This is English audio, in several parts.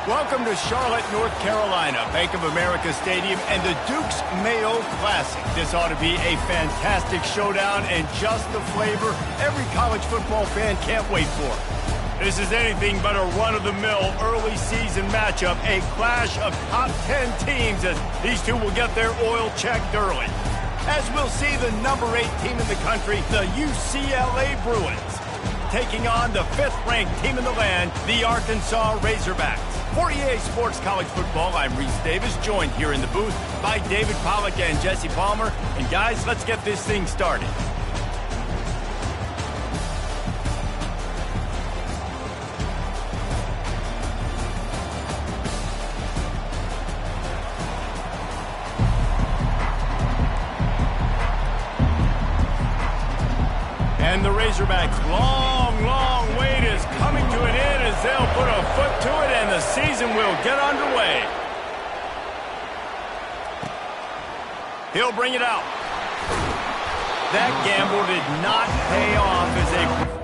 Welcome to Charlotte, North Carolina, Bank of America Stadium, and the Duke's Mayo Classic. This ought to be a fantastic showdown and just the flavor every college football fan can't wait for. This is anything but a run-of-the-mill early season matchup, a clash of top 10 teams as these two will get their oil checked early. As we'll see the number 8 team in the country, the UCLA Bruins, taking on the 5th-ranked team in the land, the Arkansas Razorbacks. For EA Sports College Football, I'm Reese Davis, joined here in the booth by David Pollack and Jesse Palmer. And guys, let's get this thing started. And the Razorbacks' long wait is coming to an end as they'll put a foot to it and the season will get underway. He'll bring it out. That gamble did not pay off as a...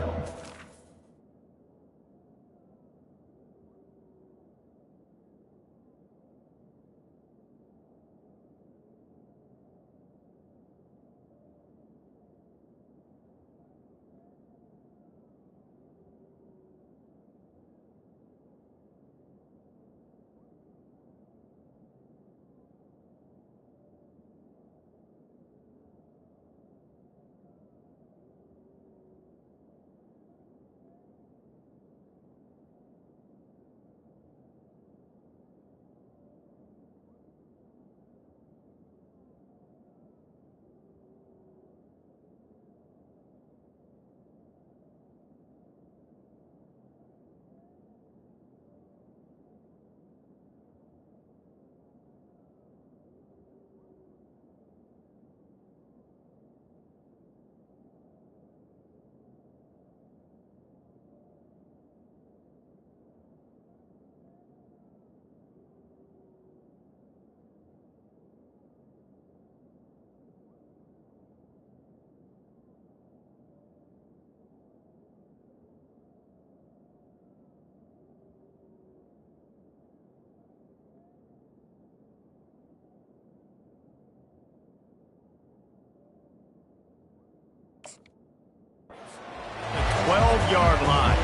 The 12-yard line.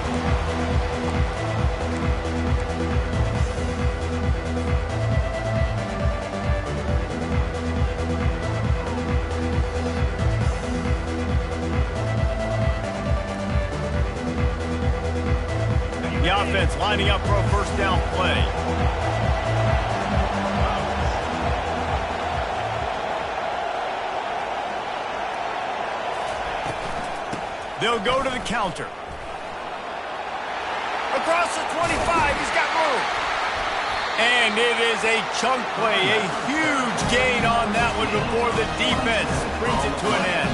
The offense lining up for a first down play. They'll go to the counter. Across the 25, he's got room. And it is a chunk play, a huge gain on that one before the defense brings it to an end.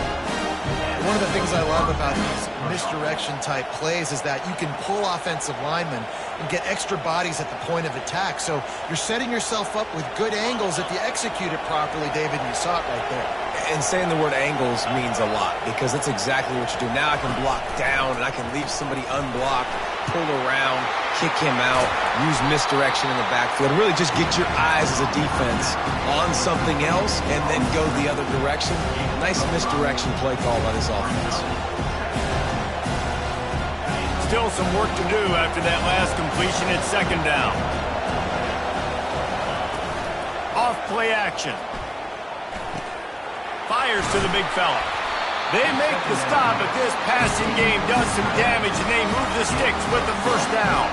One of the things I love about these misdirection-type plays is that you can pull offensive linemen and get extra bodies at the point of attack. So you're setting yourself up with good angles if you execute it properly, David, and you saw it right there. And saying the word angles means a lot because that's exactly what you do. Now I can block down and I can leave somebody unblocked, pull around, kick him out, use misdirection in the backfield. Really just get your eyes as a defense on something else and then go the other direction. Nice misdirection play call by this offense. Still some work to do after that last completion at second down. Off play action. Fires to the big fella. They make the stop, but this passing game does some damage, and they move the sticks with the first down.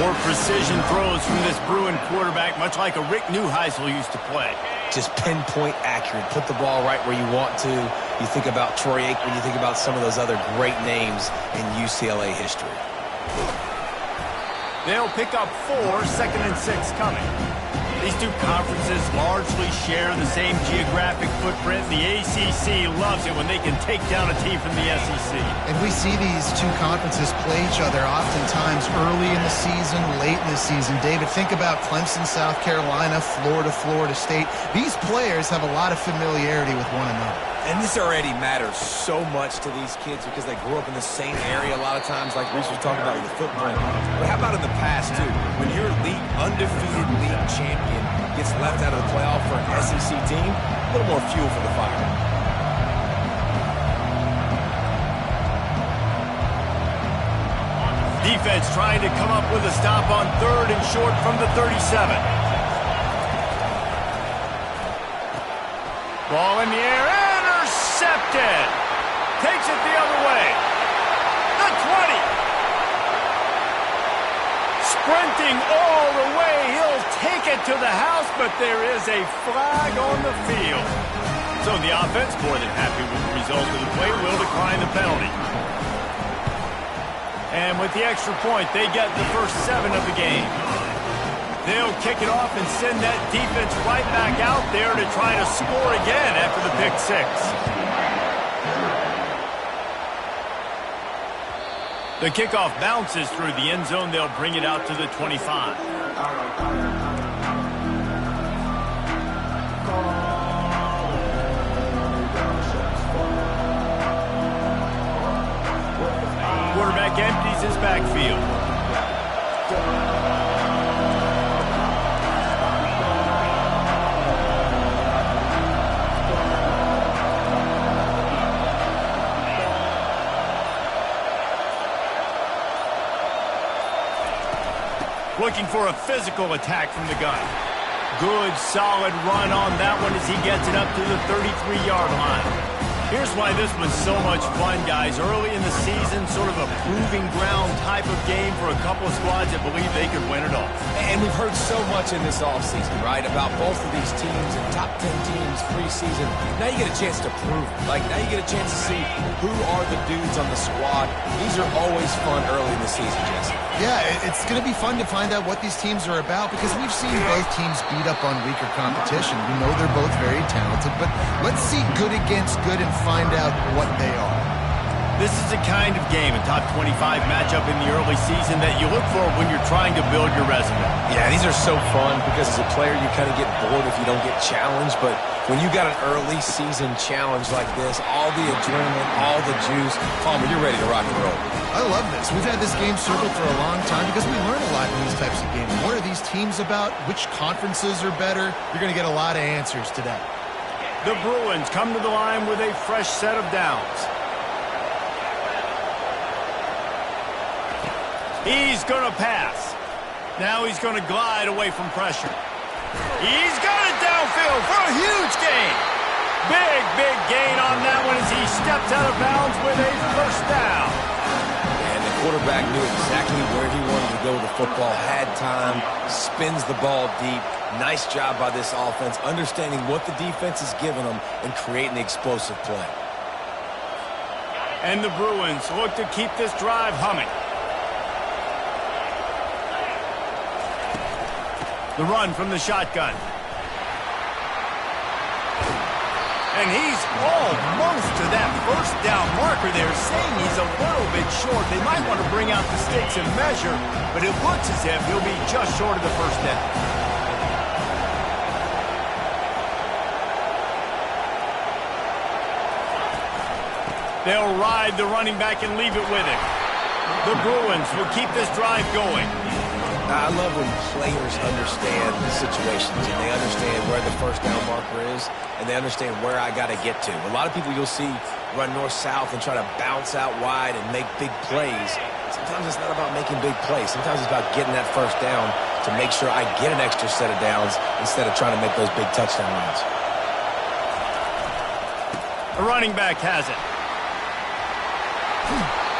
More precision throws from this Bruin quarterback, much like a Rick Neuheisel used to play. Just pinpoint accurate. Put the ball right where you want to. You think about Troy Aikman, you think about some of those other great names in UCLA history. They'll pick up 4, second and 6 coming. These two conferences largely share the same geographic footprint. The ACC loves it when they can take down a team from the SEC. And we see these two conferences play each other oftentimes early in the season, late in the season. David, think about Clemson, South Carolina, Florida, Florida State. These players have a lot of familiarity with one another. And this already matters so much to these kids because they grew up in the same area a lot of times, like Reese was talking about with the football. But how about in the past, too? When your undefeated league champion gets left out of the playoff for an SEC team, a little more fuel for the fire. Defense trying to come up with a stop on 3rd and short from the 37. Ball in the air, intercepted. Takes it the other way. The 20. Sprinting all the way, he'll take it to the house, but there is a flag on the field. So the offense, more than happy with the result of the play, will decline the penalty. And with the extra point, they get the first 7 of the game. They'll kick it off and send that defense right back out there to try to score again after the pick 6. The kickoff bounces through the end zone. They'll bring it out to the 25. Quarterback empties his backfield. Looking for a physical attack from the gun. Good, solid run on that one as he gets it up to the 33-yard line. Here's why this was so much fun, guys. Early in the season, sort of a proving ground type of game for a couple of squads that believe they could win it all. And we've heard so much in this offseason, right, about both of these teams and top 10 teams preseason. Now you get a chance to prove it. Like, now you get a chance to see who are the dudes on the squad. These are always fun early in the season, Jesse. Yeah, it's going to be fun to find out what these teams are about because we've seen both teams beat up on weaker competition. We know they're both very talented, but let's see good against good and find out what they are. This is the kind of game, a top 25 matchup in the early season that you look for when you're trying to build your resume. Yeah, these are so fun because as a player you kind of get bored if you don't get challenged, but when you got an early season challenge like this, all the adrenaline, all the juice, Palmer, you're ready to rock and roll. I love this. We've had this game circled for a long time because we learn a lot in these types of games. What are these teams about? Which conferences are better? You're going to get a lot of answers today. The Bruins come to the line with a fresh set of downs. He's going to pass. Now he's going to glide away from pressure. He's got it downfield for a huge gain. Big gain on that one as he steps out of bounds with a first down. And the quarterback knew exactly where he wanted to go with the football, had time, spins the ball deep. Nice job by this offense, understanding what the defense is giving them and creating the explosive play. And the Bruins look to keep this drive humming. The run from the shotgun. And he's almost to that first down marker there, saying he's a little bit short. They might want to bring out the sticks and measure, but it looks as if he'll be just short of the first down. They'll ride the running back and leave it with him. The Bruins will keep this drive going. I love when players understand the situations and they understand where the first down marker is and they understand where I got to get to. A lot of people you'll see run north-south and try to bounce out wide and make big plays. Sometimes it's not about making big plays. Sometimes it's about getting that first down to make sure I get an extra set of downs instead of trying to make those big touchdown runs. The running back has it.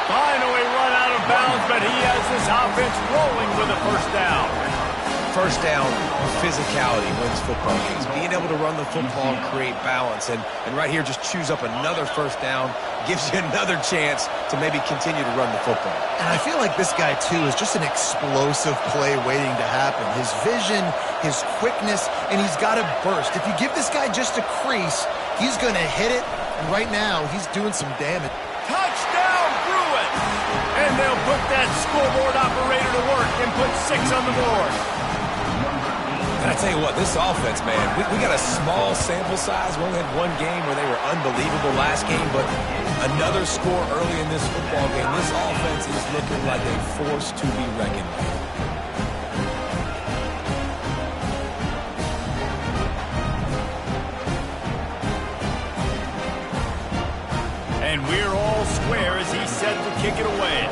Finally run out of bounds, but he has this offense rolling with a first down. First down, physicality wins football games. Being able to run the football and create balance. And right here, just choose up another first down, gives you another chance to maybe continue to run the football. And I feel like this guy, too, is just an explosive play waiting to happen. His vision, his quickness, and he's got a burst. If you give this guy just a crease, he's going to hit it. And right now, he's doing some damage. Touchdown, Bruins! And they'll put that scoreboard operator to work and put 6 on the board. And I tell you what, this offense, man, we got a small sample size. We only had one game where they were unbelievable last game, but another score early in this football game. This offense is looking like a force to be reckoned with. And we're all square as he's set to kick it away.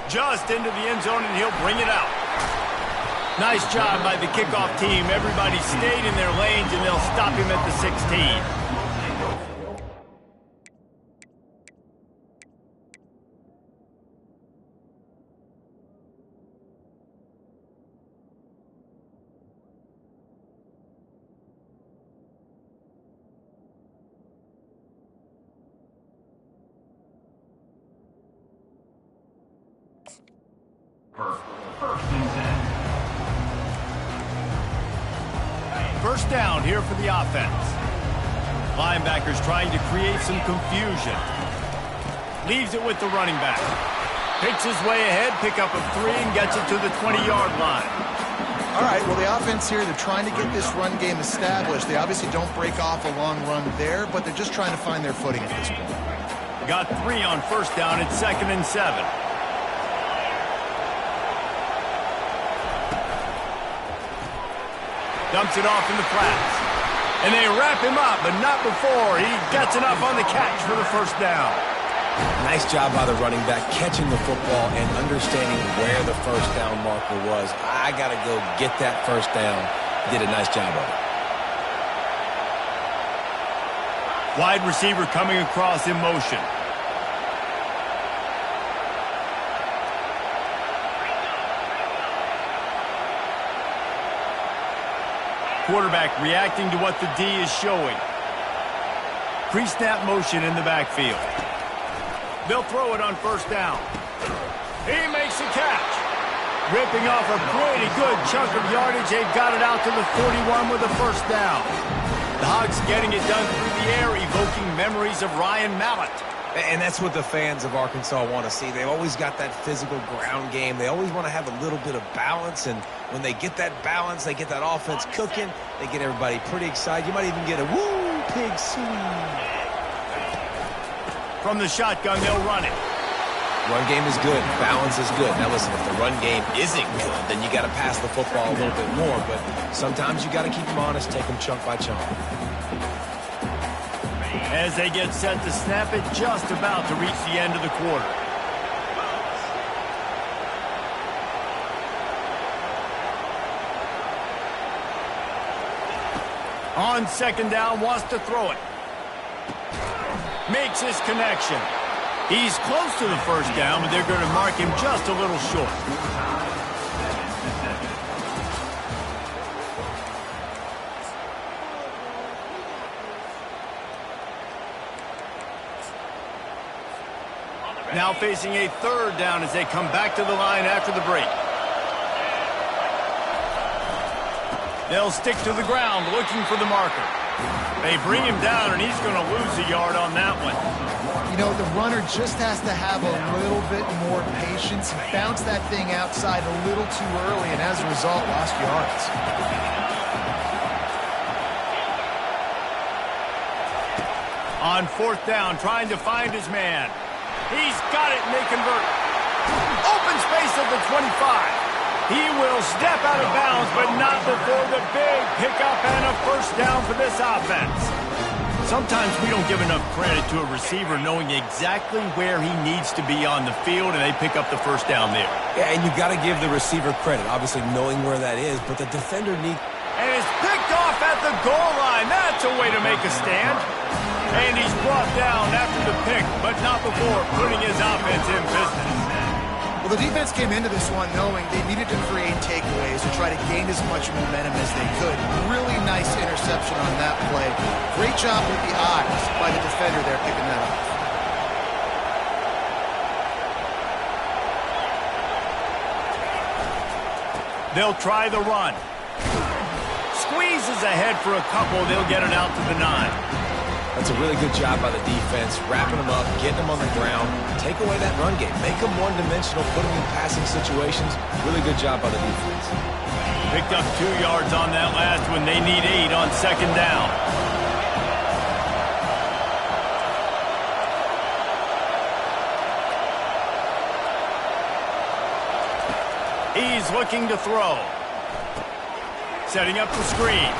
Just into the end zone, and he'll bring it out. Nice job by the kickoff team. Everybody stayed in their lanes, and they'll stop him at the 16. First down here for the offense. Linebackers trying to create some confusion. Leaves it with the running back. Picks his way ahead, pick up a 3, and gets it to the 20-yard line. All right, well, the offense here, they're trying to get this run game established. They obviously don't break off a long run there, but they're just trying to find their footing at this point. Got 3 on first down. It's 2nd and 7. Dumps it off in the flats. And they wrap him up, but not before he gets enough on the catch for the first down. Nice job by the running back catching the football and understanding where the first down marker was. I got to go get that first down. Did a nice job of it. Wide receiver coming across in motion. Quarterback reacting to what the D is showing. Pre-snap motion in the backfield. They'll throw it on first down. He makes the catch. Ripping off a pretty good chunk of yardage. They've got it out to the 41 with a first down. The Hogs getting it done through the air, evoking memories of Ryan Mallett. And that's what the fans of Arkansas want to see. They've always got that physical ground game. They always want to have a little bit of balance, and when they get that balance, they get that offense cooking, they get everybody pretty excited. You might even get a woo, pig sing. From the shotgun, they'll run it. Run game is good. Balance is good. Now listen, if the run game isn't good, then you got to pass the football a little bit more, but sometimes you got to keep them honest, take them chunk by chunk. As they get set to snap it, just about to reach the end of the quarter. On second down, wants to throw it. Makes his connection. He's close to the first down, but they're going to mark him just a little short. Now facing a third down as they come back to the line after the break. They'll stick to the ground looking for the marker. They bring him down, and he's going to lose a yard on that one. You know, the runner just has to have a little bit more patience. He bounced that thing outside a little too early, and as a result, lost yards. On fourth down, trying to find his man. He's got it, and they convert. Open space at the 25. He will step out of bounds, but not before the big pickup and a first down for this offense. Sometimes we don't give enough credit to a receiver knowing exactly where he needs to be on the field, and they pick up the first down there. Yeah, and you got to give the receiver credit, obviously knowing where that is, but the defender needs... And it's picked off at the goal line. That's a way to make a stand. And he's brought down after the pick, but not before putting his offense in business. Well, the defense came into this one knowing they needed to create takeaways to try to gain as much momentum as they could. Really nice interception on that play. Great job with the eyes by the defender there picking that up. They'll try the run. Squeezes ahead for a couple. They'll get it out to the 9. That's a really good job by the defense, wrapping them up, getting them on the ground, take away that run game, make them one-dimensional, put them in passing situations. Really good job by the defense. Picked up 2 yards on that last one. They need 8 on second down. He's looking to throw. Setting up the screen.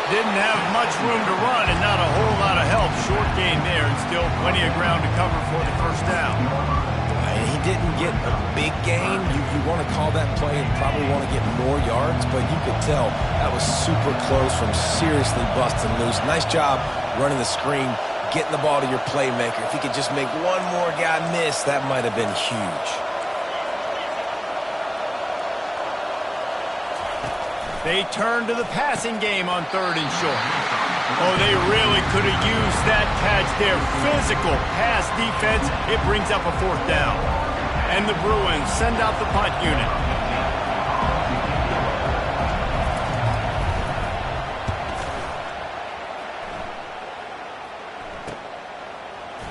Didn't have much room to run and not a whole lot of help. Short gain there and still plenty of ground to cover for the first down. He didn't get a big gain. You want to call that play and probably want to get more yards, but you could tell that was super close from seriously busting loose. Nice job running the screen, getting the ball to your playmaker. If he could just make one more guy miss, that might have been huge. They turn to the passing game on 3rd and short. Oh, they really could have used that catch there. Physical pass defense. It brings up a 4th down. And the Bruins send out the punt unit.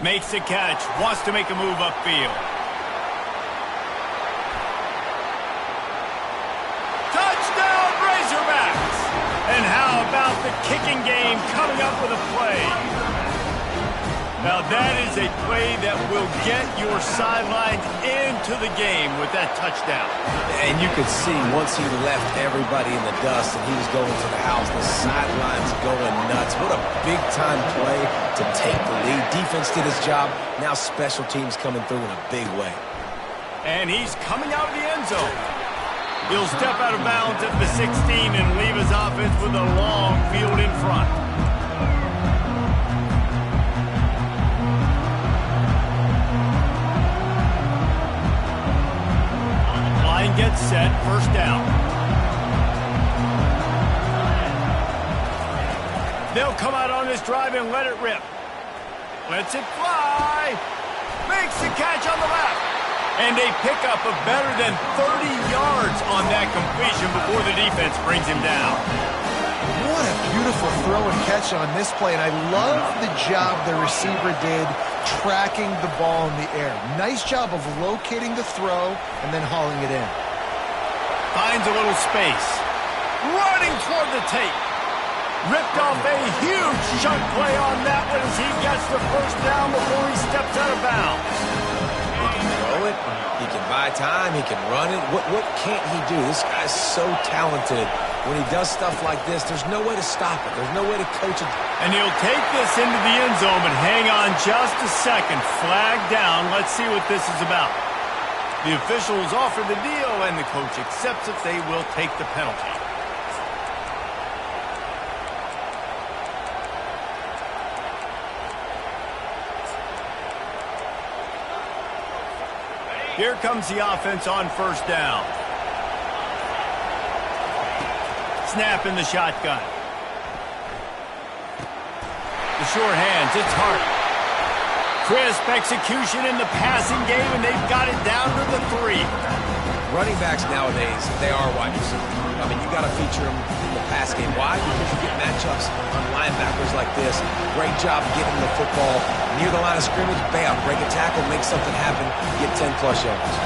Makes the catch. Wants to make a move upfield. And how about the kicking game coming up with a play? Now that is a play that will get your sidelines into the game with that touchdown. And you could see once he left everybody in the dust and he was going to the house, the sidelines going nuts. What a big-time play to take the lead. Defense did his job. Now special teams coming through in a big way. And he's coming out of the end zone. He'll step out of bounds at the 16 and leave his offense with a long field in front. Line gets set, first down. They'll come out on this drive and let it rip. Lets it fly. Makes the catch on the left. And a pickup of better than 30 yards on that completion before the defense brings him down. What a beautiful throw and catch on this play. And I love the job the receiver did tracking the ball in the air. Nice job of locating the throw and then hauling it in. Finds a little space. Running toward the tape. Ripped off a huge chunk play on that one as he gets the first down before he steps out of bounds. It. He can buy time. He can run it. What can't he do? This guy's so talented. When he does stuff like this, there's no way to stop it. There's no way to coach it. And he'll take this into the end zone, but hang on just a second. Flag down. Let's see what this is about. The officials offer the deal, and the coach accepts it. They will take the penalty. Here comes the offense on first down. Snap in the shotgun. The short hands, it's Hart. Crisp execution in the passing game, and they've got it down to the 3. Running backs nowadays, they are wide receivers. I mean, you got to feature them in the pass game. Why? Because you get matchups on linebackers like this. Great job getting the football near the line of scrimmage. Bam, break a tackle, make something happen, get 10-plus yards.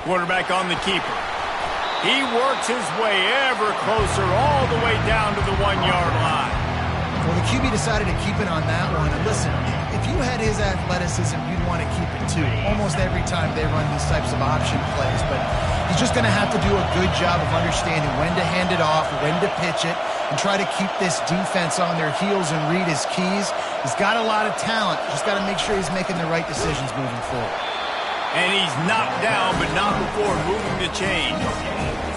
Quarterback on the keeper. He works his way ever closer all the way down to the 1-yard line. Well, the QB decided to keep it on that one. And listen, if you had his athleticism, you'd want to keep it too. Almost every time they run these types of option plays. But he's just going to have to do a good job of understanding when to hand it off, when to pitch it, and try to keep this defense on their heels and read his keys. He's got a lot of talent. Just got to make sure he's making the right decisions moving forward. And he's knocked down, but not before moving the chains.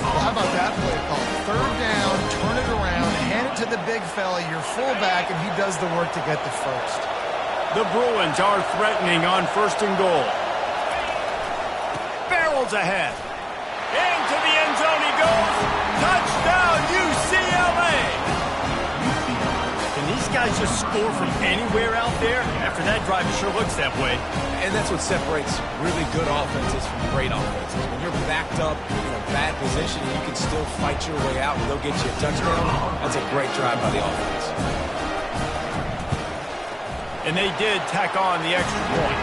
Well, how about that play call? 3rd down, turn it around, hand it to the big fella, your fullback, and he does the work to get the first. The Bruins are threatening on 1st and goal. Barrels ahead. Into the end zone he goes. Touchdown, UCLA! Can these guys guys just score from anywhere out there? After that drive, it sure looks that way. And that's what separates really good offenses from great offenses. When you're backed up in a bad position and you can still fight your way out and they'll get you a touchdown, that's a great drive by the offense. And they did tack on the extra point.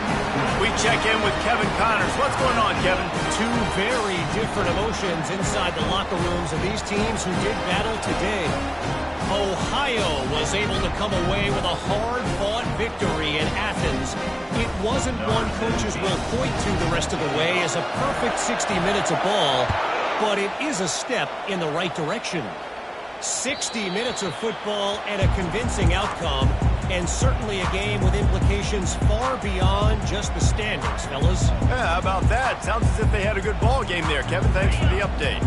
We check in with Kevin Connors. What's going on, Kevin? Two very different emotions inside the locker rooms of these teams who did battle today. Ohio was able to come away with a hard-fought victory in Athens. It wasn't one coaches will point to the rest of the way as a perfect 60 minutes of ball, but it is a step in the right direction. 60 minutes of football and a convincing outcome, and certainly a game with implications far beyond just the standings, fellas. Yeah, how about that? Sounds as if they had a good ball game there, Kevin. Thanks for the update.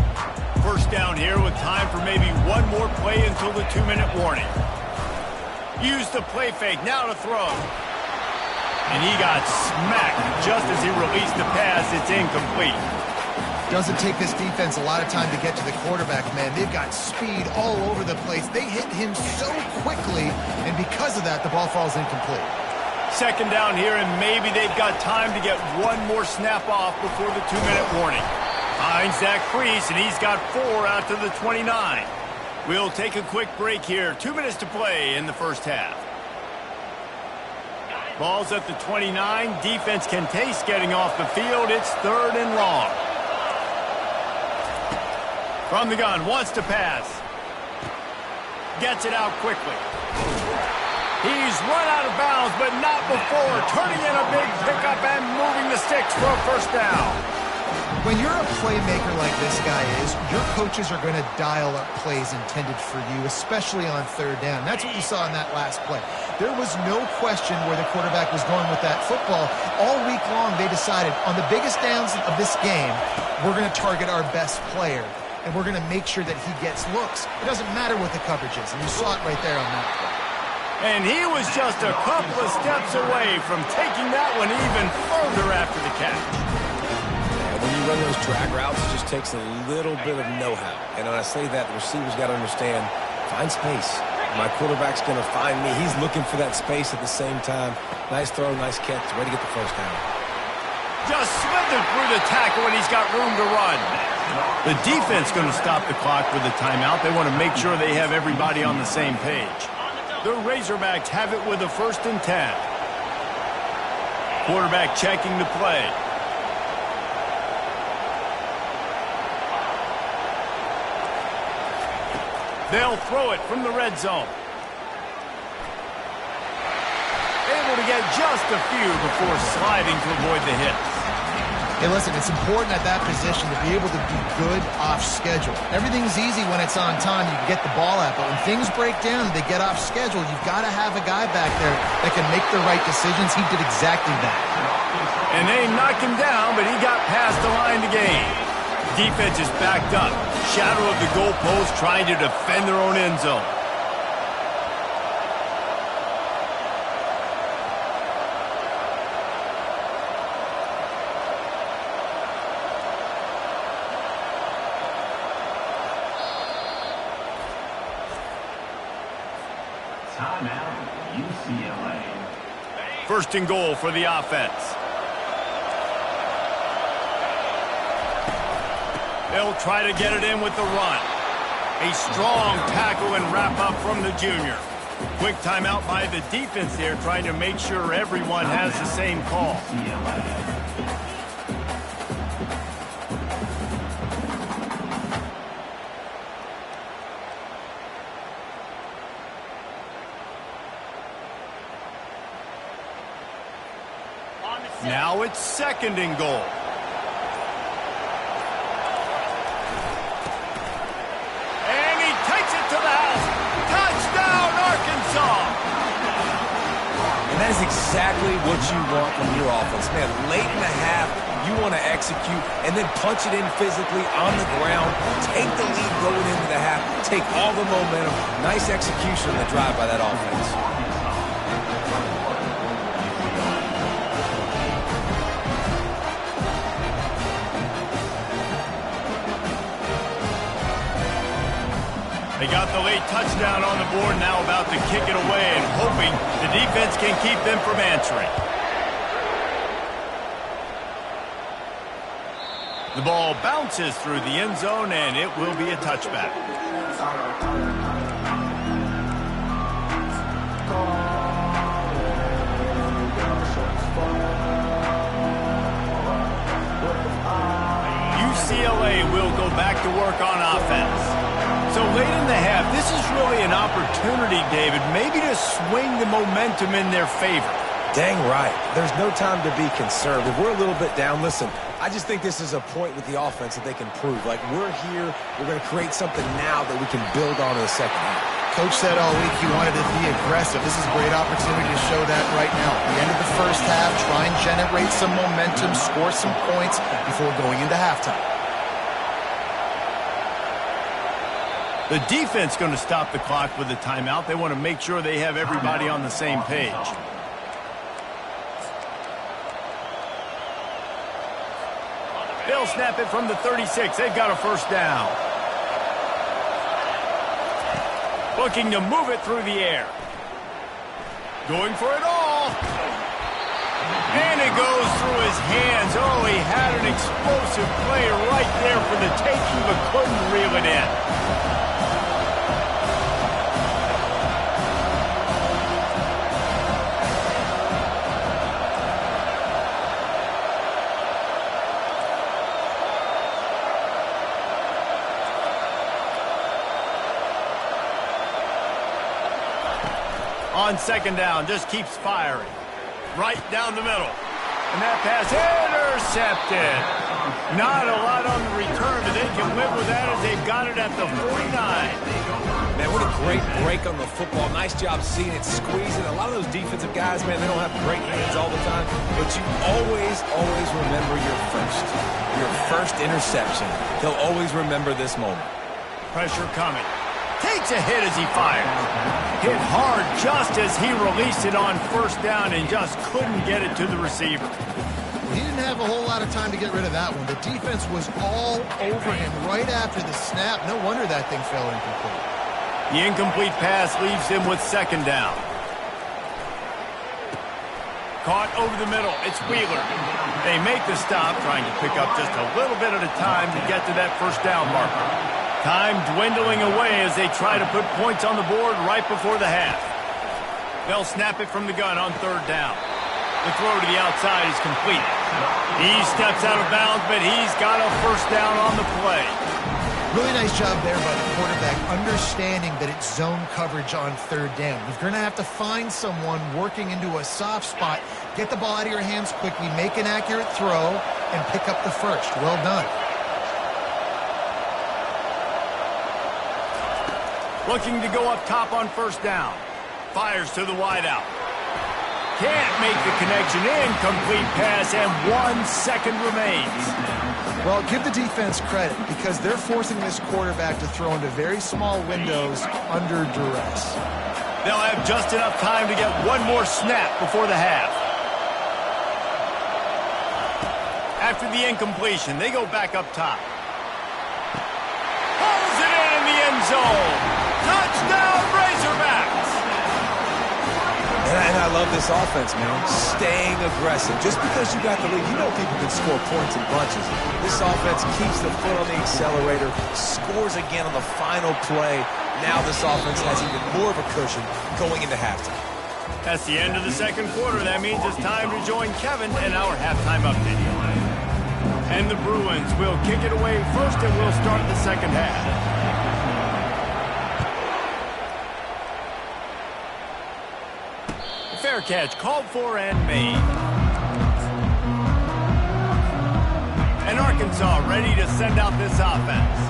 First down here with time for maybe one more play until the 2-minute warning. Use the play fake, now to throw. And he got smacked just as he released the pass. It's incomplete. Doesn't take this defense a lot of time to get to the quarterback, man. They've got speed all over the place. They hit him so quickly, and because of that, the ball falls incomplete. Second down here, and maybe they've got time to get one more snap off before the 2-minute warning. Finds that crease, and he's got 4 out to the 29. We'll take a quick break here. 2 minutes to play in the first half. Ball's at the 29. Defense can taste getting off the field. It's 3rd and long. From the gun, wants to pass. Gets it out quickly. He's run out of bounds, but not before. Turning in a big pickup and moving the sticks for a first down. When you're a playmaker like this guy is, your coaches are going to dial up plays intended for you, especially on 3rd down. That's what you saw in that last play. There was no question where the quarterback was going with that football. All week long, they decided on the biggest downs of this game, we're going to target our best player. And we're going to make sure that he gets looks. It doesn't matter what the coverage is, and you saw it right there on that play. And he was just a couple of steps away from taking that one even further after the catch. And when you run those drag routes, it just takes a little bit of know-how. And when I say that, the receiver's got to understand, find space. My quarterback's going to find me. He's looking for that space at the same time. Nice throw, nice catch, ready to get the first down. Just slithered through the tackle, and he's got room to run. The defense going to stop the clock with a timeout. They want to make sure they have everybody on the same page. The Razorbacks have it with a 1st and 10. Quarterback checking the play. They'll throw it from the red zone. Able to get just a few before sliding to avoid the hits. Hey, listen, it's important at that position to be able to be good off schedule. Everything's easy when it's on time. You can get the ball out, but when things break down and they get off schedule, you've got to have a guy back there that can make the right decisions. He did exactly that. And they knocked him down, but he got past the line to gain. Defense is backed up. Shadow of the goalpost trying to defend their own end zone. Timeout, UCLA. 1st and goal for the offense. They'll try to get it in with the run. A strong tackle and wrap up from the junior. Quick timeout by the defense there, trying to make sure everyone has the same call. Now it's 2nd and goal. And he takes it to the house. Touchdown, Arkansas! And that is exactly what you want from your offense. Man, late in the half, you want to execute and then punch it in physically on the ground. Take the lead going into the half. Take all the momentum. Nice execution on the drive by that offense. They got the late touchdown on the board, now about to kick it away and hoping the defense can keep them from answering. The ball bounces through the end zone, and it will be a touchback. UCLA will go back to work on offense. So late in the half, this is really an opportunity, David, maybe to swing the momentum in their favor. Dang right. There's no time to be concerned. If we're a little bit down, listen, I just think this is a point with the offense that they can prove. Like, we're here, we're going to create something now that we can build on in the second half. Coach said all week he wanted to be aggressive. This is a great opportunity to show that right now. At the end of the first half, try and generate some momentum, score some points before going into halftime. The defense going to stop the clock with a timeout. They want to make sure they have everybody on the same page. They'll snap it from the 36. They've got a first down. Looking to move it through the air. Going for it all. And it goes through his hands. Oh, he had an explosive play right there for the taking, but couldn't reel it in. On second down, just keeps firing. Right down the middle. And that pass intercepted. Not a lot on the return, but they can live with that as they've got it at the 49. Man, what a great break on the football. Nice job seeing it, squeezing. A lot of those defensive guys, man, they don't have great hands all the time. But you always remember your first interception. They'll always remember this moment. Pressure coming. Takes a hit as he fired. Hit hard just as he released it on first down and just couldn't get it to the receiver. He didn't have a whole lot of time to get rid of that one. The defense was all over him right after the snap. No wonder that thing fell incomplete. The incomplete pass leaves him with second down. Caught over the middle. It's Wheeler. They make the stop, trying to pick up just a little bit at a time to get to that first down marker. Time dwindling away as they try to put points on the board right before the half. They'll snap it from the gun on third down. The throw to the outside is complete. He steps out of bounds, but he's got a first down on the play. Really nice job there by the quarterback, understanding that it's zone coverage on third down. You're going to have to find someone working into a soft spot, get the ball out of your hands quickly, make an accurate throw, and pick up the first. Well done. Looking to go up top on first down. Fires to the wideout. Can't make the connection. Incomplete pass, and 1 second remains. Well, give the defense credit because they're forcing this quarterback to throw into very small windows under duress. They'll have just enough time to get one more snap before the half. After the incompletion, they go back up top. Pulls it in the end zone. Touchdown, Razorbacks! And I love this offense, man. Staying aggressive. Just because you got the lead, you know people can score points in bunches. This offense keeps the foot on the accelerator, scores again on the final play. Now this offense has even more of a cushion going into halftime. That's the end of the second quarter. That means it's time to join Kevin in our halftime update. And the Bruins will kick it away first, and we'll start the second half. Fair catch called for and made. And Arkansas ready to send out this offense.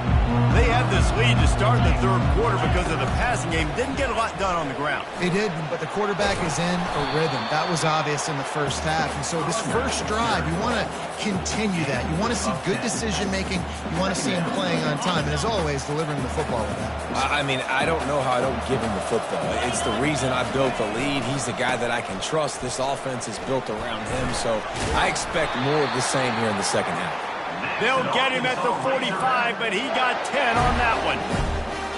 They had this lead to start the third quarter because of the passing game. Didn't get a lot done on the ground. They did, but the quarterback is in a rhythm. That was obvious in the first half. And so this first drive, you want to continue that. You want to see good decision-making. You want to see him playing on time. And as always, delivering the football with that. I mean, I don't know how I don't give him the football. It's the reason I built the lead. He's the guy that I can trust. This offense is built around him. So I expect more of the same here in the second half. They'll get him at the 45, but he got 10 on that one.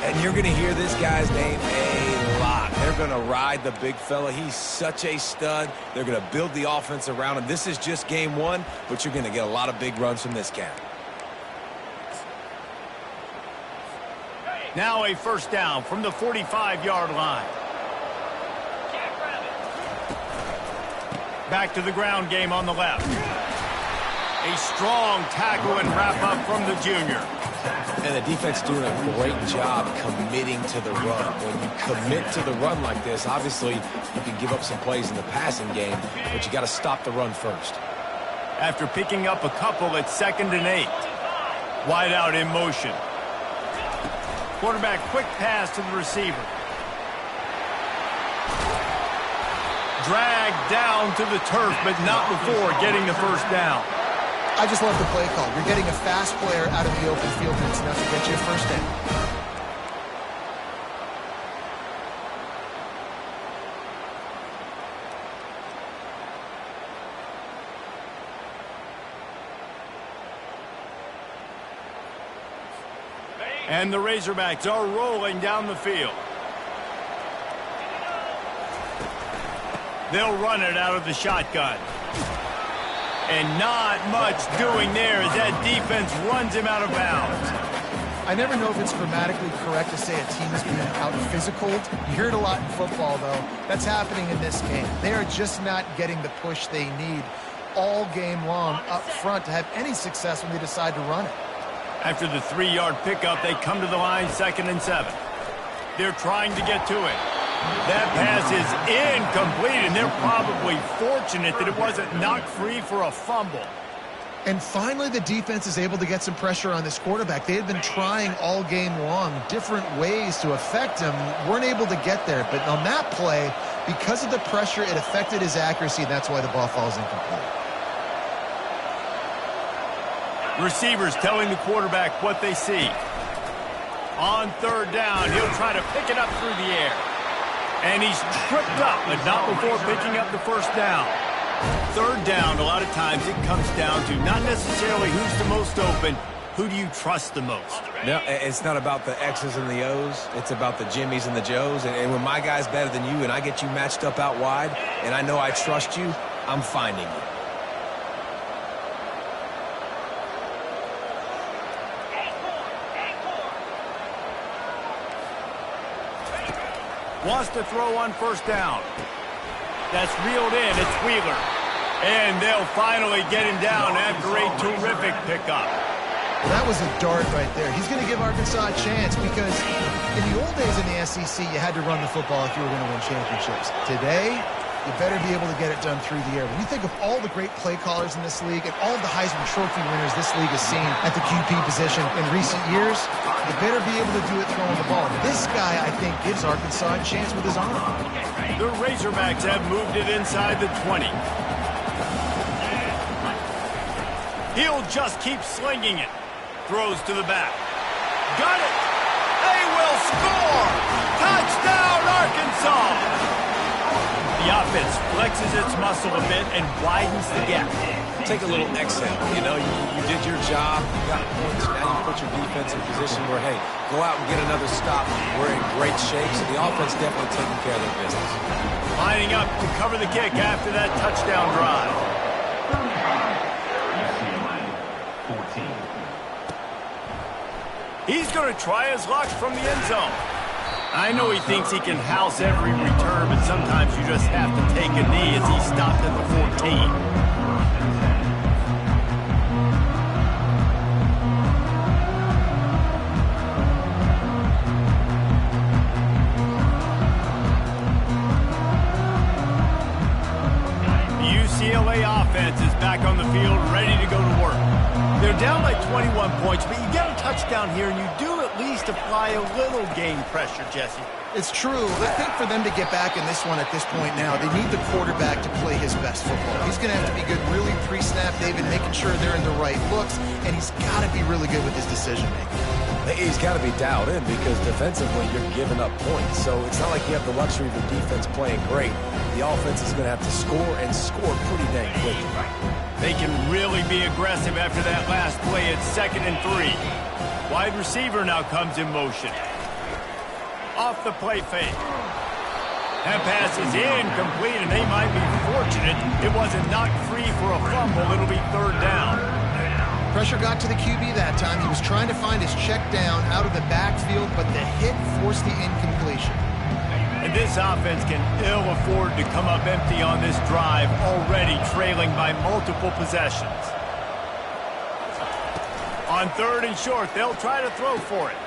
And you're going to hear this guy's name a lot. They're going to ride the big fella. He's such a stud. They're going to build the offense around him. This is just game one, but you're going to get a lot of big runs from this cat. Now a first down from the 45-yard line. Back to the ground game on the left. A strong tackle and wrap-up from the junior. And the defense doing a great job committing to the run. When you commit to the run like this, obviously you can give up some plays in the passing game, but you got to stop the run first. After picking up a couple, it's 2nd and 8. Wide out in motion. Quarterback quick pass to the receiver. Dragged down to the turf, but not before getting the first down. I just love the play call. You're getting a fast player out of the open field, and it's enough to get you a first down. And the Razorbacks are rolling down the field. They'll run it out of the shotgun. And not much doing there as that defense runs him out of bounds. I never know if it's grammatically correct to say a team is being out-physical. You hear it a lot in football, though. That's happening in this game. They are just not getting the push they need all game long up front to have any success when they decide to run it. After the 3-yard pickup, they come to the line 2nd and 7. They're trying to get to it. That pass is incomplete, and they're probably fortunate that it wasn't knocked free for a fumble. And finally, the defense is able to get some pressure on this quarterback. They had been trying all game long different ways to affect him, weren't able to get there. But on that play, because of the pressure, it affected his accuracy, and that's why the ball falls incomplete. Receivers telling the quarterback what they see. On 3rd down, he'll try to pick it up through the air. And he's tripped up, but not before picking up the first down. 3rd down, a lot of times it comes down to not necessarily who's the most open, who do you trust the most? No, it's not about the X's and the O's. It's about the Jimmies and the Joes. And when my guy's better than you and I get you matched up out wide, and I know I trust you, I'm finding you. Wants to throw on 1st down. That's reeled in. It's Wheeler. And they'll finally get him down after a terrific pickup. Well, that was a dart right there. He's going to give Arkansas a chance because in the old days in the SEC, you had to run the football if you were going to win championships. Today, you better be able to get it done through the air. When you think of all the great play callers in this league and all the Heisman Trophy winners this league has seen at the QB position in recent years, you better be able to do it throwing the ball. This guy, I think, gives Arkansas a chance with his arm. The Razorbacks have moved it inside the 20. He'll just keep slinging it. Throws to the back. Got it! They will score! Touchdown, Arkansas! The offense flexes its muscle a bit and widens the gap. Take a little exhale. You know, you did your job. You got points. Now you put your defense in position where, hey, go out and get another stop. We're in great shape, so the offense definitely taking care of their business. Lining up to cover the kick after that touchdown drive. UCLA 14. He's going to try his luck from the end zone. I know he thinks he can house every return, but sometimes you just have to take a knee as he stopped at the 14. UCLA offense is back on the field, ready to go to work. They're down by 21 points, but you get a touchdown here, and you do at least apply a little game pressure, Jesse. It's true. I think for them to get back in this one at this point now, they need the quarterback to play his best football. He's going to have to be good really pre-snap, David, making sure they're in the right looks, and he's got to be really good with his decision-making. He's got to be dialed in because defensively you're giving up points. So it's not like you have the luxury of the defense playing great. The offense is going to have to score and score pretty dang quickly. They can really be aggressive after that last play at 2nd and 3. Wide receiver now comes in motion. Off the play fake. That pass is incomplete, and they might be fortunate it wasn't knocked free for a fumble. It'll be third down. Pressure got to the QB that time. He was trying to find his check down out of the backfield, but the hit forced the incompletion. And this offense can ill afford to come up empty on this drive, already trailing by multiple possessions. On third and short, they'll try to throw for it.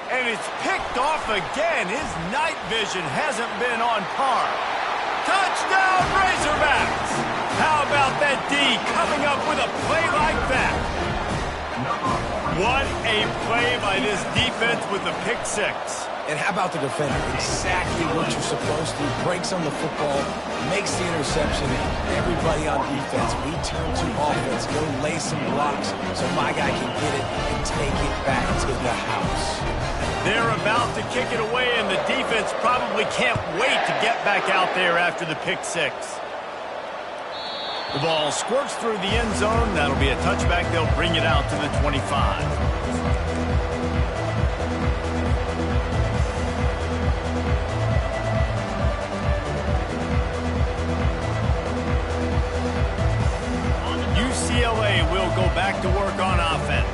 And it's picked off again. His night vision hasn't been on par. Touchdown, Razorbacks! How about that D coming up with a play like that? What a play by this defense with the pick six. And how about the defender? Exactly what you're supposed to. Breaks on the football, makes the interception. Everybody on defense, we turn to offense. Go lay some blocks so my guy can get it and take it back to the house. They're about to kick it away, and the defense probably can't wait to get back out there after the pick six. The ball squirts through the end zone. That'll be a touchback. They'll bring it out to the 25. UCLA will go back to work on offense.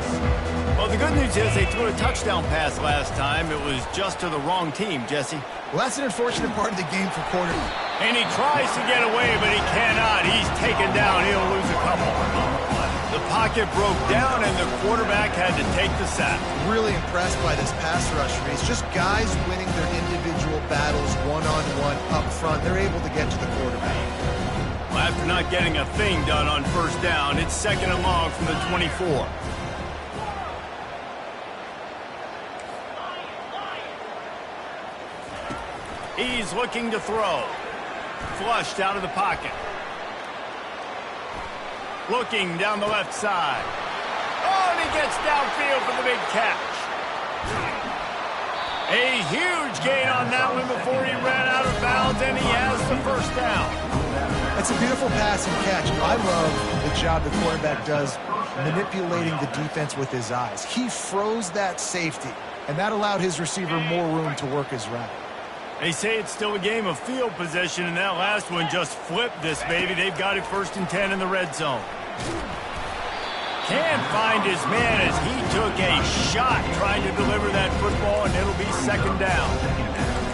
Well, the good news is they threw a touchdown pass last time. It was just to the wrong team, Jesse. Well, that's an unfortunate part of the game for quarterback. And he tries to get away, but he cannot. He's taken down. He'll lose a couple. The pocket broke down, and the quarterback had to take the sack. Really impressed by this pass rush, Reese. Just guys winning their individual battles one-on-one up front. They're able to get to the quarterback. Well, after not getting a thing done on first down, it's second and long from the 24. He's looking to throw. Flushed out of the pocket. Looking down the left side. Oh, and he gets downfield for the big catch. A huge gain on that one before he ran out of bounds, and he has the first down. It's a beautiful pass and catch. I love the job the quarterback does manipulating the defense with his eyes. He froze that safety, and that allowed his receiver more room to work his route. They say it's still a game of field position, and that last one just flipped this baby. They've got it first and 10 in the red zone. Can't find his man as he took a shot trying to deliver that football, and it'll be second down.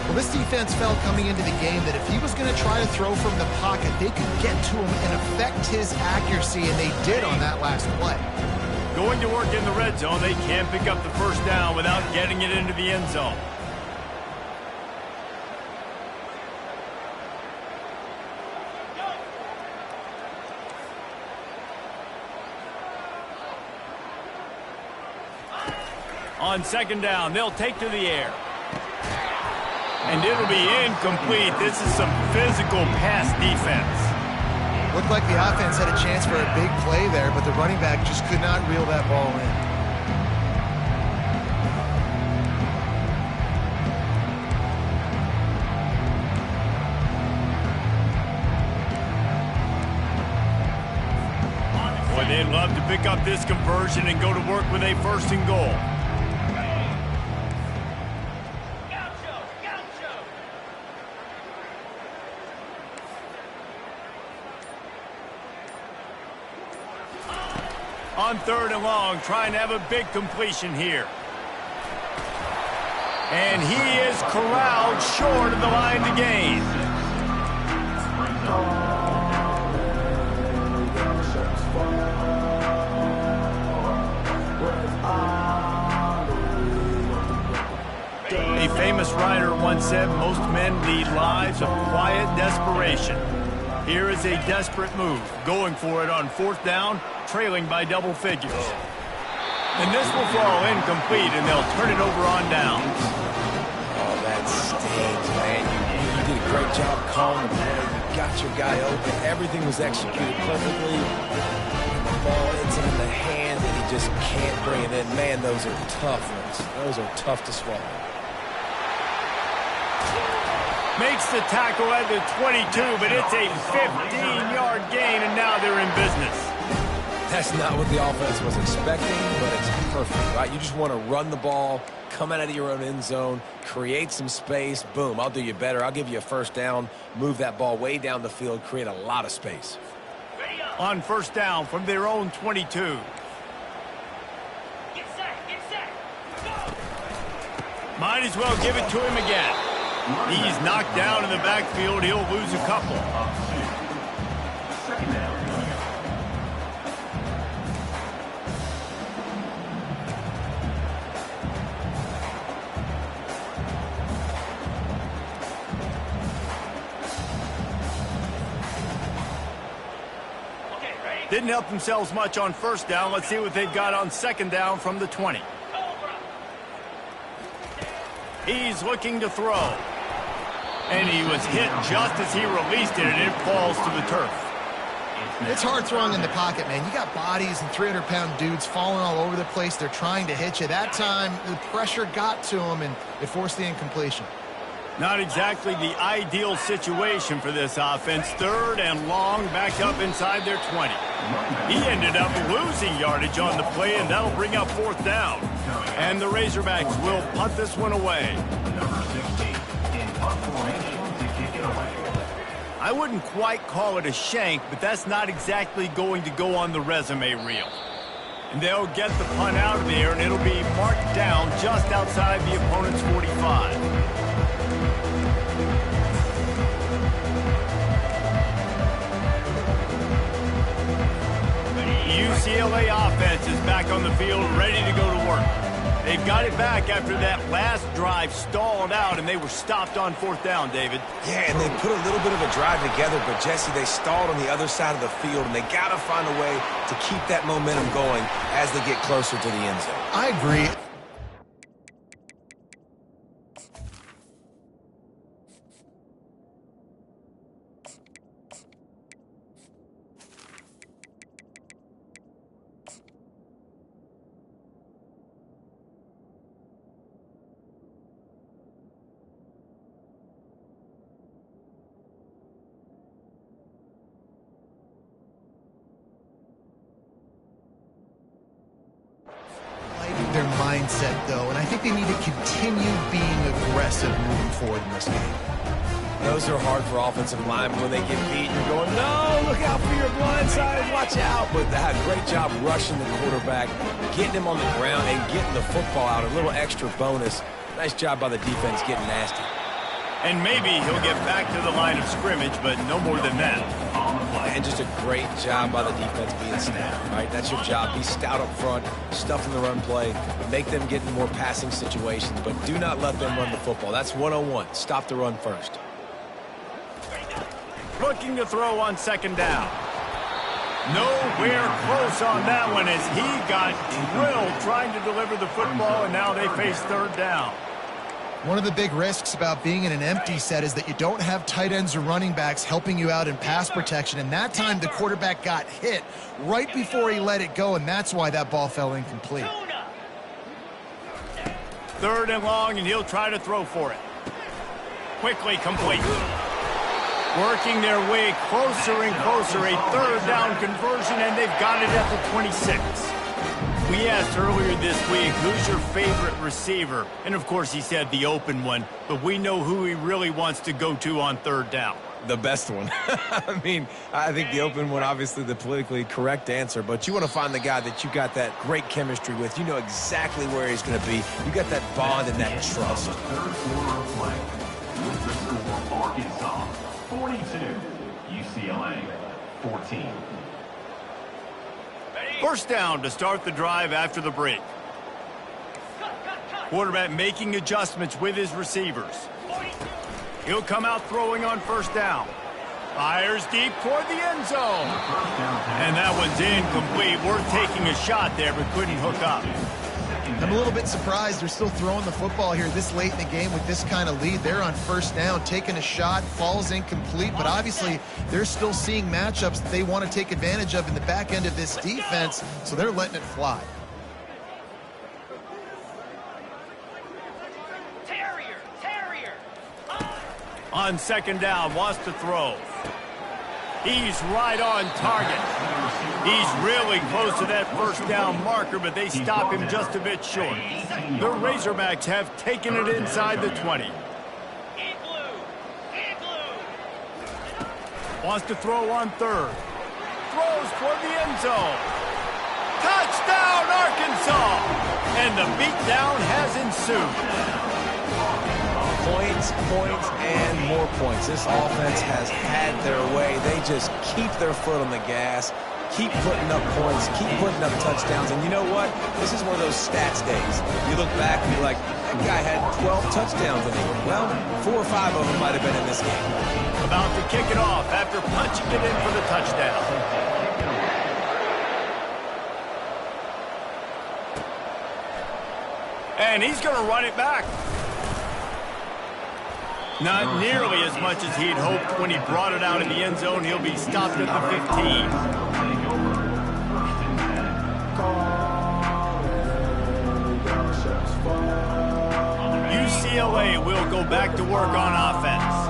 Well, this defense felt coming into the game that if he was going to try to throw from the pocket, they could get to him and affect his accuracy, and they did on that last play. Going to work in the red zone, they can't pick up the first down without getting it into the end zone. On second down, they'll take to the air. And it'll be incomplete. This is some physical pass defense. Looked like the offense had a chance for a big play there, but the running back just could not reel that ball in. Boy, they'd love to pick up this conversion and go to work with a first and goal. On third and long, trying to have a big completion here. And he is corralled short of the line to gain. A famous writer once said, most men lead lives of quiet desperation. Here is a desperate move, going for it on fourth down, trailing by double figures. And this will fall incomplete, and they'll turn it over on downs. Oh, that stings, man. You did a great job calling the play. You got your guy open. Everything was executed perfectly. And the ball hits him in the hand, and he just can't bring it in. Man, those are tough ones. Those are tough to swallow. Makes the tackle at the 22, but it's a 15-yard gain, and now they're in business. That's not what the offense was expecting, but it's perfect, right? You just want to run the ball, come out of your own end zone, create some space, boom, I'll do you better. I'll give you a first down, move that ball way down the field, create a lot of space. On first down from their own 22. Might as well give it to him again. He's knocked down in the backfield. He'll lose a couple. Second down. Didn't help themselves much on first down. Let's see what they've got on second down from the 20. He's looking to throw. And he was hit just as he released it, and it falls to the turf. It's hard throwing in the pocket, man. You got bodies and 300-pound dudes falling all over the place. They're trying to hit you. That time, the pressure got to him, and it forced the incompletion. Not exactly the ideal situation for this offense. Third and long, back up inside their 20. He ended up losing yardage on the play, and that'll bring up fourth down. And the Razorbacks will punt this one away. Number 16 in punt formation to kick it away. I wouldn't quite call it a shank, but that's not exactly going to go on the resume reel. And they'll get the punt out of there, and it'll be marked down just outside the opponent's 45. UCLA offense is back on the field, ready to go to work. They've got it back after that last drive stalled out, and they were stopped on fourth down, David. Yeah, and they put a little bit of a drive together, but, Jesse, they stalled on the other side of the field, and they got to find a way to keep that momentum going as they get closer to the end zone. I agree. Their mindset, though, and I think they need to continue being aggressive moving forward in this game. Those are hard for offensive linemen when they get beat. You're going, no, look out for your blind side, watch out. But they had a great job rushing the quarterback, getting him on the ground, and getting the football out. A little extra bonus. Nice job by the defense getting nasty. And maybe he'll get back to the line of scrimmage, but no more than that. And just a great job by the defense being stout, right? That's your job. Be stout up front, stuff in the run play, make them get in more passing situations, but do not let them run the football. That's 101. Stop the run first. Looking to throw on second down. Nowhere close on that one as he got drilled trying to deliver the football, and now they face third down. One of the big risks about being in an empty set is that you don't have tight ends or running backs helping you out in pass protection. And that time the quarterback got hit right before he let it go, and that's why that ball fell incomplete. Third and long, and he'll try to throw for it. Quickly complete. Working their way closer and closer. A third down conversion, and they've got it at the 26. We asked earlier this week, who's your favorite receiver? And, of course, he said the open one. But we know who he really wants to go to on third down. The best one. I mean, I think the open one, obviously the politically correct answer. But you want to find the guy that you got that great chemistry with. You know exactly where he's going to be. You got that bond and that trust. The third quarter of play. With the score, Arkansas 42, UCLA 14. First down to start the drive after the break. Quarterback making adjustments with his receivers. He'll come out throwing on first down. Fires deep toward the end zone. And that one's incomplete. Worth taking a shot there, but couldn't hook up. I'm a little bit surprised they're still throwing the football here this late in the game with this kind of lead. They're on first down, taking a shot, falls incomplete, but obviously they're still seeing matchups that they want to take advantage of in the back end of this defense, so they're letting it fly. On second down, wants to throw. He's right on target. He's really close to that first down marker, but they stop him just a bit short. The Razorbacks have taken it inside the 20. Wants to throw on third. Throws toward the end zone. Touchdown, Arkansas! And the beatdown has ensued. Points, points, and more points. This offense has had their way. They just keep their foot on the gas, keep putting up points, keep putting up touchdowns. And you know what? This is one of those stats days. You look back and you're like, that guy had 12 touchdowns in it. Well, 4 or 5 of them might have been in this game. About to kick it off after punching it in for the touchdown. And he's going to run it back. Not nearly as much as he'd hoped when he brought it out in the end zone. He'll be stopped at the 15. UCLA will go back to work on offense.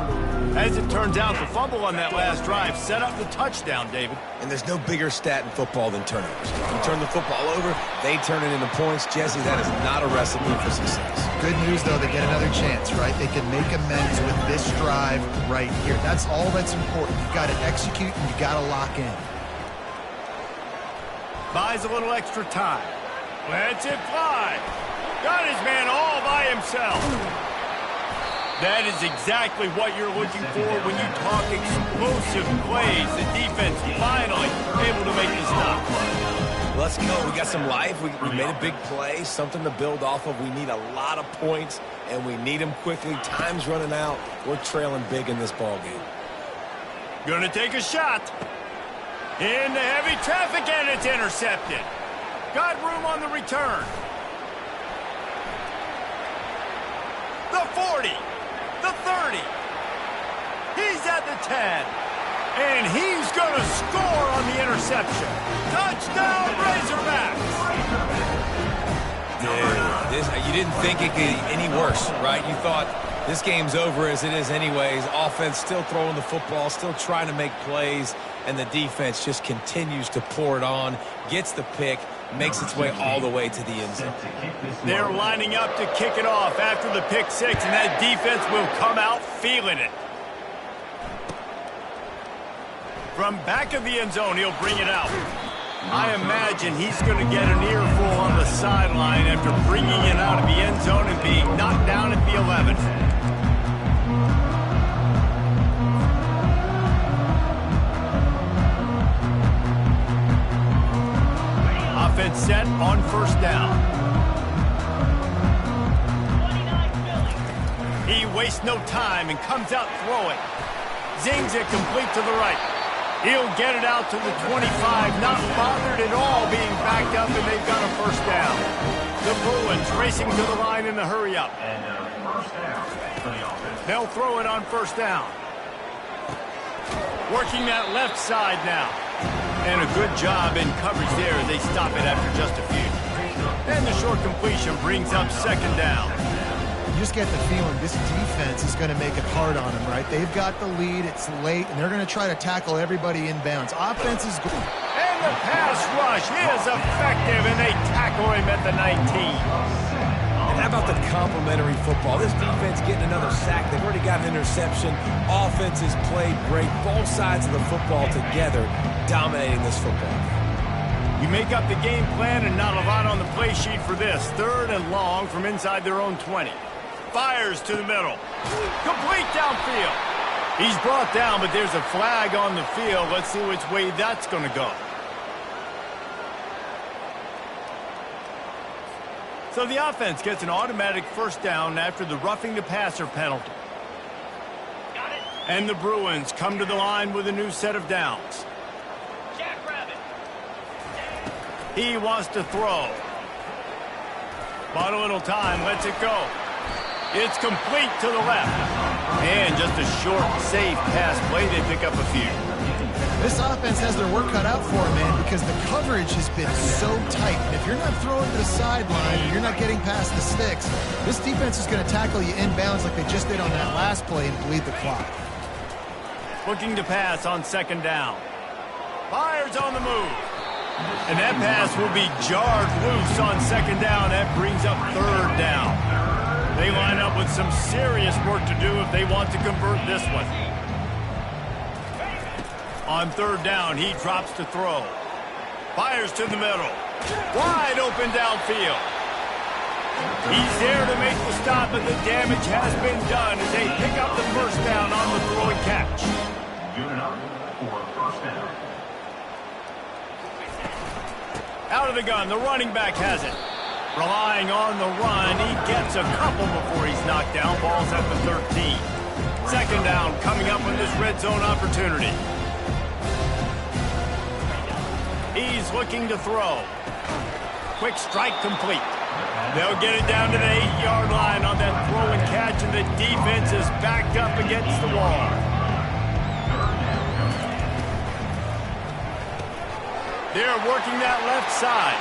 As it turns out, the fumble on that last drive set up the touchdown, David. And there's no bigger stat in football than turnovers. You turn the football over, they turn it into points. Jesse, that is not a recipe for success. Good news, though, they get another chance, right? They can make amends with this drive right here. That's all that's important. You've got to execute and you got to lock in. Buys a little extra time. Lets it fly. Got his man all by himself. That is exactly what you're looking for when you talk explosive plays. The defense finally able to make the stop. Let's go. We got some life. We made a big play, something to build off of. We need a lot of points, and we need them quickly. Time's running out. We're trailing big in this ball game. Gonna take a shot. Into heavy traffic, and it's intercepted. Got room on the return. The 40. The 30. He's at the 10. And he's going to score on the interception. Touchdown, Razorbacks! Dude, you didn't think it could get any worse, right? You thought this game's over as it is anyways. Offense still throwing the football, still trying to make plays, and the defense just continues to pour it on, gets the pick, makes its way all the way to the end zone. They're lining up to kick it off after the pick six, and that defense will come out feeling it. From back of the end zone, he'll bring it out. I imagine he's going to get an earful on the sideline after bringing it out of the end zone and being knocked down at the 11. Offense set on first down. He wastes no time and comes out throwing. Zings it complete to the right. He'll get it out to the 25, not bothered at all being backed up, and they've got a first down. The Bruins racing to the line in the hurry-up. And first down for the offense. They'll throw it on first down. Working that left side now. And a good job in coverage there. They stop it after just a few. And the short completion brings up second down. You just get the feeling this defense is going to make it hard on them, right? They've got the lead, it's late, and they're going to try to tackle everybody inbounds. Offense is good. And the pass rush is effective, and they tackle him at the 19. And how about the complementary football? This defense getting another sack. They've already got an interception. Offense has played great. Both sides of the football together dominating this football game. You make up the game plan and not a lot on the play sheet for this. Third and long from inside their own 20. Fires to the middle. Complete downfield. He's brought down, but there's a flag on the field. Let's see which way that's going to go. So the offense gets an automatic first down after the roughing the passer penalty. And the Bruins come to the line with a new set of downs. He wants to throw. Bought a little time, lets it go. It's complete to the left. And just a short, safe pass play. They pick up a few. This offense has their work cut out for them, man, because the coverage has been so tight. And if you're not throwing to the sideline, or you're not getting past the sticks, this defense is going to tackle you inbounds like they just did on that last play and bleed the clock. Looking to pass on second down. Fires on the move. And that pass will be jarred loose on second down. That brings up third down. They line up with some serious work to do if they want to convert this one. On third down, he drops to throw. Fires to the middle. Wide open downfield. He's there to make the stop, but the damage has been done as they pick up the first down on the throw and catch. Good enough for a first down. Out of the gun, the running back has it. Relying on the run, he gets a couple before he's knocked down. Ball's at the 13. Second down coming up with this red zone opportunity. He's looking to throw. Quick strike complete. They'll get it down to the 8-yard line on that throw and catch, and the defense is backed up against the wall. They're working that left side.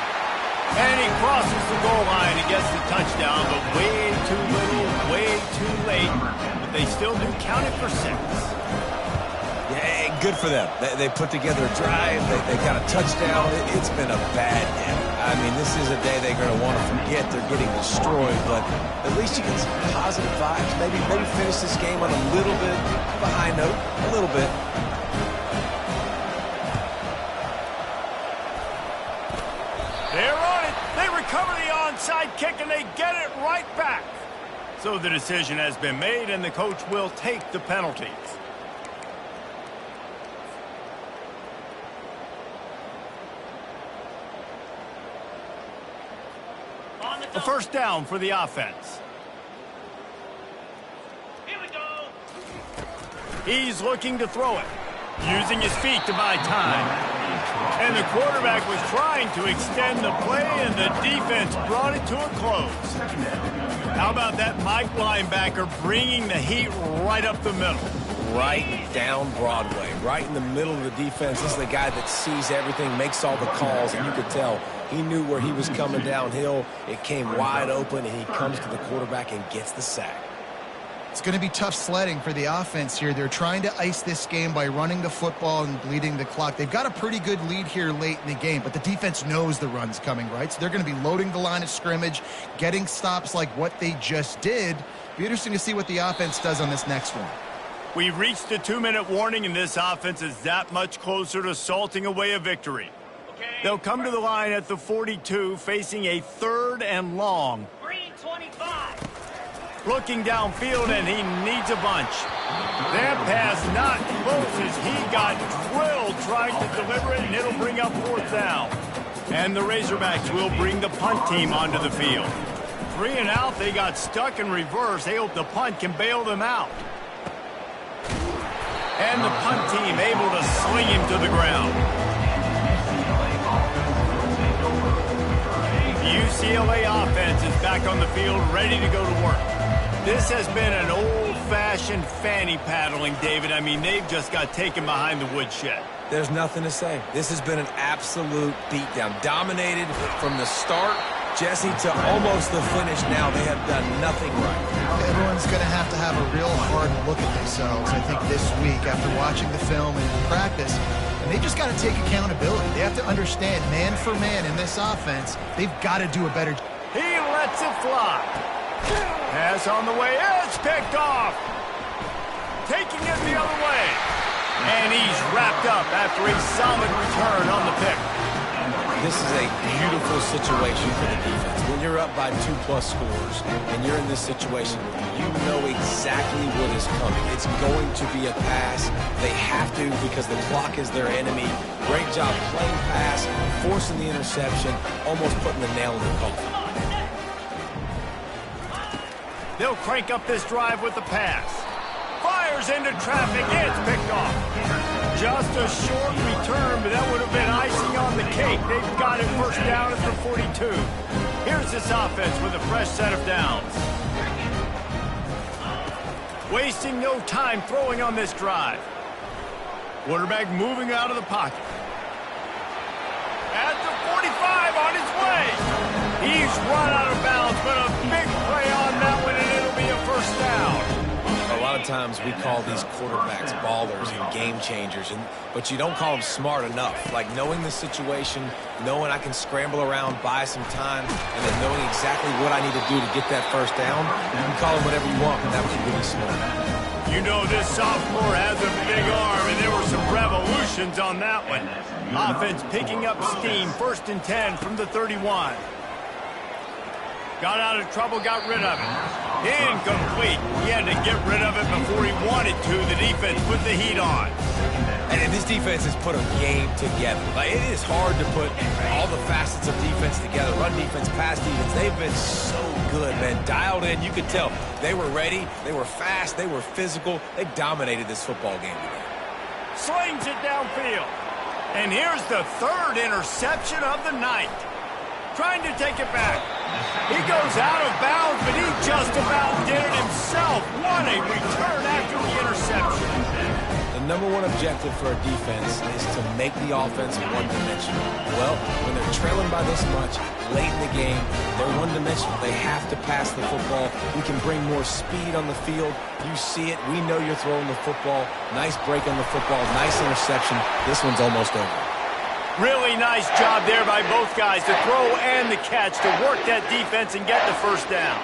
And he crosses the goal line and gets the touchdown, but way too little, way too late. But they still do count it for 6. Yeah, good for them. They put together a drive. They got a touchdown. It's been a bad day. I mean, this is a day they're going to want to forget. They're getting destroyed, but at least you get some positive vibes. Maybe finish this game on a little bit of a high note, a little bit. They're on it. They recover the onside kick, and they get it right back. So the decision has been made, and the coach will take the penalties. A first down for the offense. Here we go. He's looking to throw it, using his feet to buy time. And the quarterback was trying to extend the play, and the defense brought it to a close. How about that Mike linebacker bringing the heat right up the middle? Right down Broadway, right in the middle of the defense. This is the guy that sees everything, makes all the calls, and you could tell he knew where he was coming downhill. It came wide open, and he comes to the quarterback and gets the sack. It's going to be tough sledding for the offense here. They're trying to ice this game by running the football and bleeding the clock. They've got a pretty good lead here late in the game, but the defense knows the run's coming, right? So they're going to be loading the line of scrimmage, getting stops like what they just did. Be interesting to see what the offense does on this next one. We've reached the 2-minute warning, and this offense is that much closer to salting away a victory. They'll come to the line at the 42, facing a 3rd and long. 325. Looking downfield, and he needs a bunch. That pass not close as he got drilled trying to deliver it, and it'll bring up 4th down. And the Razorbacks will bring the punt team onto the field. 3 and out, they got stuck in reverse. They hope the punt can bail them out. And the punt team able to sling him to the ground. The UCLA offense is back on the field, ready to go to work. This has been an old-fashioned fanny paddling, David. I mean, they've just got taken behind the woodshed. There's nothing to say. This has been an absolute beatdown. Dominated from the start, Jesse, to almost the finish now. They have done nothing right. Everyone's going to have a real hard look at themselves, I think, this week after watching the film and practice. And they just got to take accountability. They have to understand, man for man in this offense, they've got to do a better job. He lets it fly. Pass on the way. It's picked off. Taking it the other way. And he's wrapped up after a solid return on the pick. This is a beautiful situation for the defense. When you're up by 2+ scores and you're in this situation, you know exactly what is coming. It's going to be a pass. They have to because the clock is their enemy. Great job playing pass, forcing the interception, almost putting the nail in the coffin. They'll crank up this drive with the pass. Fires into traffic. It's picked off. Just a short return, but that would have been icing on the cake. They've got it first down at the 42. Here's this offense with a fresh set of downs. Wasting no time throwing on this drive. Quarterback moving out of the pocket. At the 45 on his way. He's run out of bounds, but a big play on that one, and it'll be a first down. A lot of of times we call these quarterbacks ballers and game changers, but you don't call them smart enough. Like knowing the situation, knowing I can scramble around, buy some time, and then knowing exactly what I need to do to get that first down. You can call them whatever you want, but that was really smart. You know this sophomore has a big arm, and there were some revolutions on that one. Offense picking up steam, 1st and 10 from the 31. Got out of trouble, got rid of it. Incomplete. He had to get rid of it before he wanted to. The defense put the heat on. And this defense has put a game together. Like, it is hard to put all the facets of defense together. Run defense, pass defense. They've been so good, man. Dialed in. You could tell they were ready. They were fast. They were physical. They dominated this football game today. Slings it downfield. And here's the 3rd interception of the night. Trying to take it back. He goes out of bounds, but he just about did it himself. What a return after the interception. The number one objective for a defense is to make the offense one-dimensional. Well, when they're trailing by this much, late in the game, they're one-dimensional. They have to pass the football. We can bring more speed on the field. You see it. We know you're throwing the football. Nice break on the football. Nice interception. This one's almost over. Really nice job there by both guys to throw and the catch to work that defense and get the first down.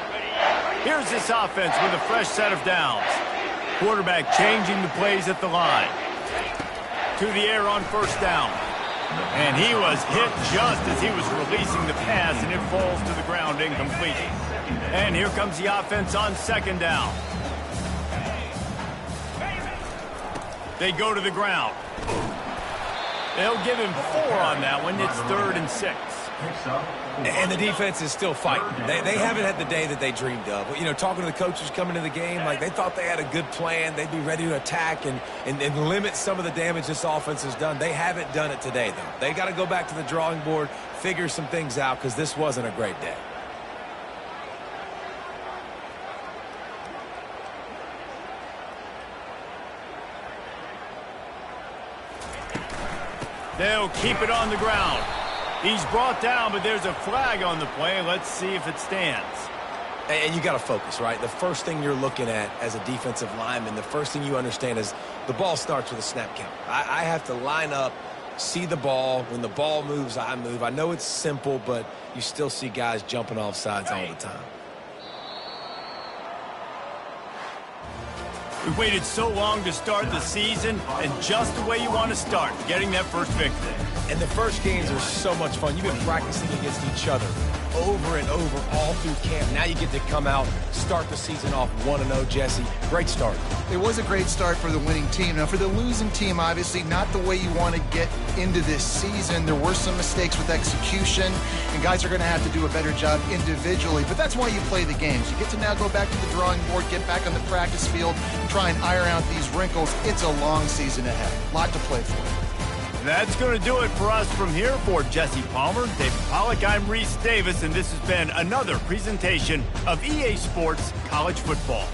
Here's this offense with a fresh set of downs. Quarterback changing the plays at the line. To the air on 1st down. And he was hit just as he was releasing the pass, and it falls to the ground incomplete. And here comes the offense on 2nd down. They go to the ground. They'll give him 4 on that one. It's 3rd and 6. And the defense is still fighting. They haven't had the day that they dreamed of. You know, talking to the coaches coming to the game, like they thought they had a good plan. They'd be ready to attack and limit some of the damage this offense has done. They haven't done it today, though. They got to go back to the drawing board, figure some things out, because this wasn't a great day. They'll keep it on the ground. He's brought down, but there's a flag on the play. Let's see if it stands. And you got to focus, right? The first thing you're looking at as a defensive lineman, the first thing you understand is the ball starts with a snap count. I have to line up, see the ball. When the ball moves, I move. I know it's simple, but you still see guys jumping off sides all the time. We waited so long to start the season, and just the way you want to start, getting that first victory. And the first games are so much fun. You've been practicing against each other over and over all through camp. Now you get to come out, start the season off 1-0, Jesse. Great start. It was a great start for the winning team. Now, for the losing team, obviously, not the way you want to get into this season. There were some mistakes with execution, and guys are going to have to do a better job individually. But that's why you play the games. You get to now go back to the drawing board, get back on the practice field, try and iron out these wrinkles. It's a long season ahead. A lot to play for. That's going to do it for us from here. For Jesse Palmer, David Pollack, I'm Reese Davis, and this has been another presentation of EA Sports College Football.